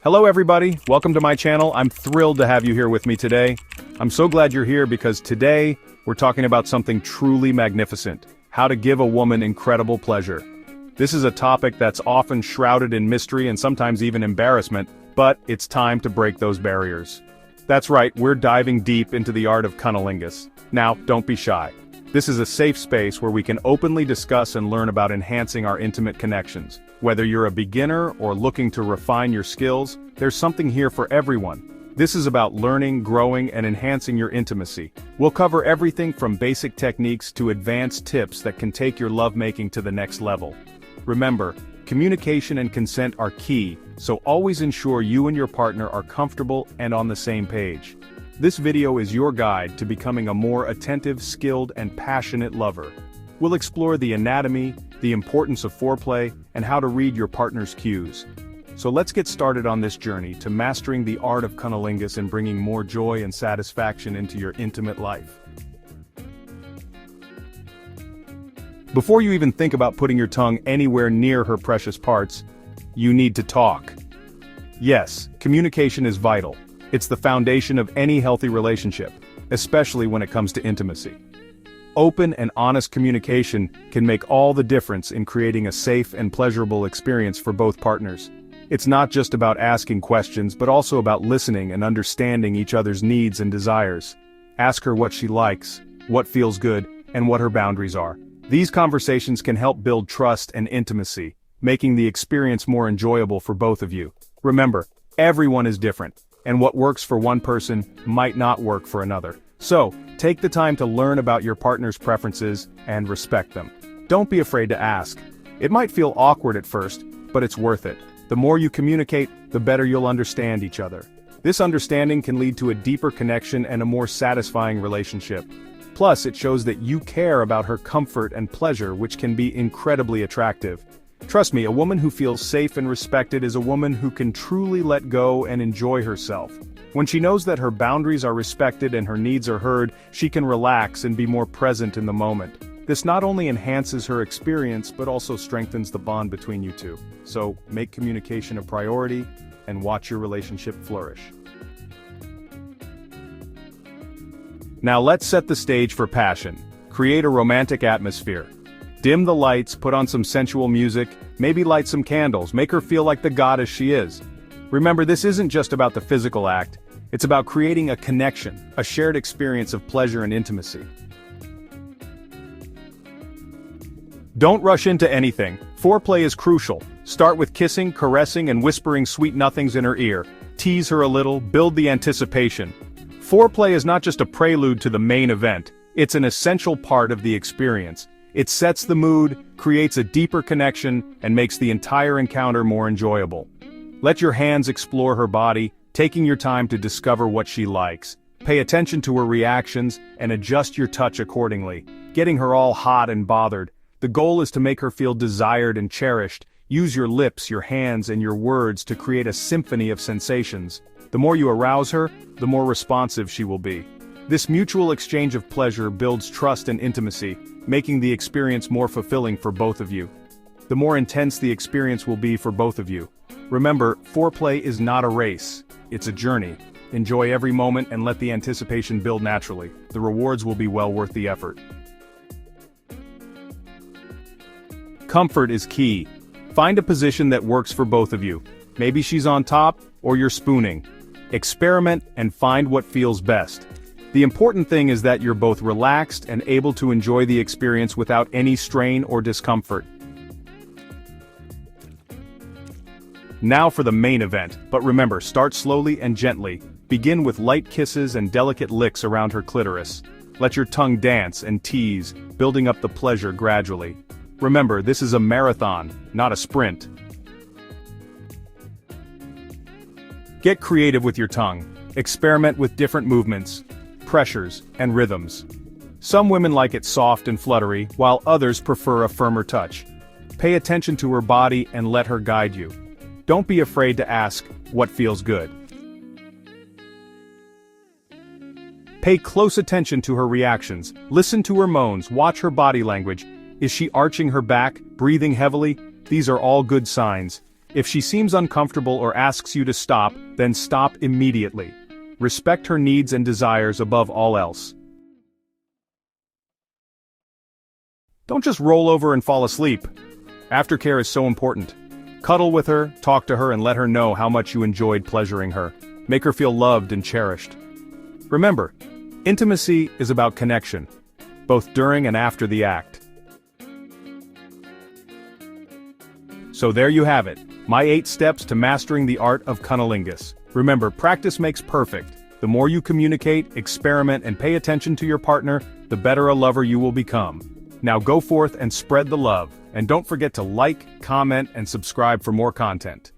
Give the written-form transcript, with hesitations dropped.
Hello everybody, welcome to my channel. I'm thrilled to have you here with me today. I'm so glad you're here because today we're talking about something truly magnificent: how to give a woman incredible pleasure. This is a topic that's often shrouded in mystery and sometimes even embarrassment, but it's time to break those barriers. That's right, we're diving deep into the art of cunnilingus. Now, don't be shy. This is a safe space where we can openly discuss and learn about enhancing our intimate connections. Whether you're a beginner or looking to refine your skills, there's something here for everyone. This is about learning, growing, and enhancing your intimacy. We'll cover everything from basic techniques to advanced tips that can take your lovemaking to the next level. Remember, communication and consent are key, so always ensure you and your partner are comfortable and on the same page. This video is your guide to becoming a more attentive, skilled, and passionate lover. We'll explore the anatomy, the importance of foreplay, and how to read your partner's cues. So let's get started on this journey to mastering the art of cunnilingus and bringing more joy and satisfaction into your intimate life. Before you even think about putting your tongue anywhere near her precious parts, you need to talk. Yes, communication is vital. It's the foundation of any healthy relationship, especially when it comes to intimacy. Open and honest communication can make all the difference in creating a safe and pleasurable experience for both partners. It's not just about asking questions, but also about listening and understanding each other's needs and desires. Ask her what she likes, what feels good, and what her boundaries are. These conversations can help build trust and intimacy, making the experience more enjoyable for both of you. Remember, everyone is different, and what works for one person might not work for another. So, take the time to learn about your partner's preferences and respect them. Don't be afraid to ask. It might feel awkward at first, but it's worth it. The more you communicate, the better you'll understand each other. This understanding can lead to a deeper connection and a more satisfying relationship. Plus, it shows that you care about her comfort and pleasure, which can be incredibly attractive. Trust me, a woman who feels safe and respected is a woman who can truly let go and enjoy herself. When she knows that her boundaries are respected and her needs are heard, she can relax and be more present in the moment. This not only enhances her experience, but also strengthens the bond between you two. So, make communication a priority, and watch your relationship flourish. Now let's set the stage for passion. Create a romantic atmosphere. Dim the lights, put on some sensual music, maybe light some candles, make her feel like the goddess she is. Remember, this isn't just about the physical act, it's about creating a connection, a shared experience of pleasure and intimacy. Don't rush into anything. Foreplay is crucial. Start with kissing, caressing, and whispering sweet nothings in her ear. Tease her a little, build the anticipation. Foreplay is not just a prelude to the main event, it's an essential part of the experience. It sets the mood, creates a deeper connection, and makes the entire encounter more enjoyable. Let your hands explore her body, taking your time to discover what she likes. Pay attention to her reactions, and adjust your touch accordingly, getting her all hot and bothered. The goal is to make her feel desired and cherished. Use your lips, your hands, and your words to create a symphony of sensations. The more you arouse her, the more responsive she will be. This mutual exchange of pleasure builds trust and intimacy, making the experience more fulfilling for both of you. The more intense the experience will be for both of you. Remember, foreplay is not a race, it's a journey. Enjoy every moment and let the anticipation build naturally. The rewards will be well worth the effort. Comfort is key. Find a position that works for both of you. Maybe she's on top, or you're spooning. Experiment and find what feels best. The important thing is that you're both relaxed and able to enjoy the experience without any strain or discomfort. Now for the main event, but remember, start slowly and gently. Begin with light kisses and delicate licks around her clitoris. Let your tongue dance and tease, building up the pleasure gradually. Remember, this is a marathon, not a sprint. Get creative with your tongue. Experiment with different movements, pressures, and rhythms. Some women like it soft and fluttery, while others prefer a firmer touch. Pay attention to her body and let her guide you. Don't be afraid to ask, what feels good? Pay close attention to her reactions, listen to her moans, watch her body language. Is she arching her back, breathing heavily? These are all good signs. If she seems uncomfortable or asks you to stop, then stop immediately. Respect her needs and desires above all else. Don't just roll over and fall asleep. Aftercare is so important. Cuddle with her, talk to her, and let her know how much you enjoyed pleasuring her. Make her feel loved and cherished. Remember, intimacy is about connection, both during and after the act. So there you have it, my 8 steps to mastering the art of cunnilingus. Remember, practice makes perfect. The more you communicate, experiment, and pay attention to your partner, the better a lover you will become. Now go forth and spread the love, and don't forget to like, comment, and subscribe for more content.